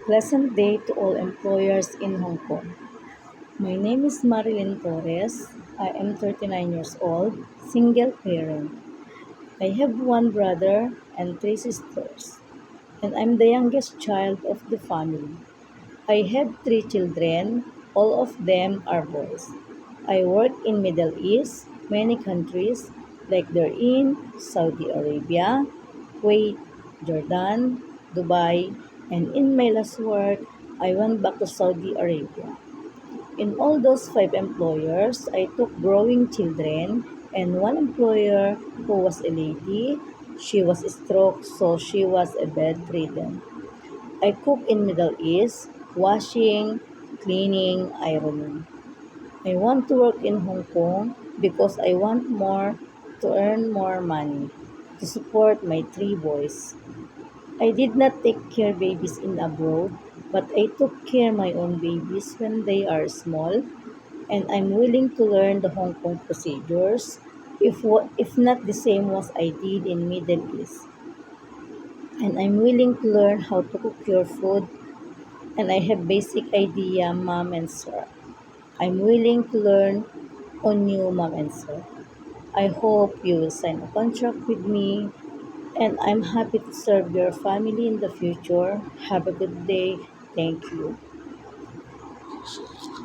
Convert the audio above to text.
Pleasant day to all employers in Hong Kong. My name is Marilyn Torres. I am 39 years old, single parent. I have one brother and three sisters, and I'm the youngest child of the family. I have three children, all of them are boys. I work in Middle East, many countries like they're in Saudi Arabia, Kuwait, Jordan, Dubai, and in my last work, I went back to Saudi Arabia. In all those five employers, I took growing children and one employer who was a lady. She was stroke, so she was a bedridden. I cook in Middle East, washing, cleaning, ironing. I want to work in Hong Kong because I want more to earn more money to support my three boys. I did not take care babies in abroad, but I took care my own babies when they are small, and I'm willing to learn the Hong Kong procedures if not the same as I did in Middle East. And I'm willing to learn how to cook your food, and I have basic idea, mom and sir. I'm willing to learn on you, mom and sir. I hope you will sign a contract with me, and I'm happy to serve your family in the future. Have a good day. Thank you.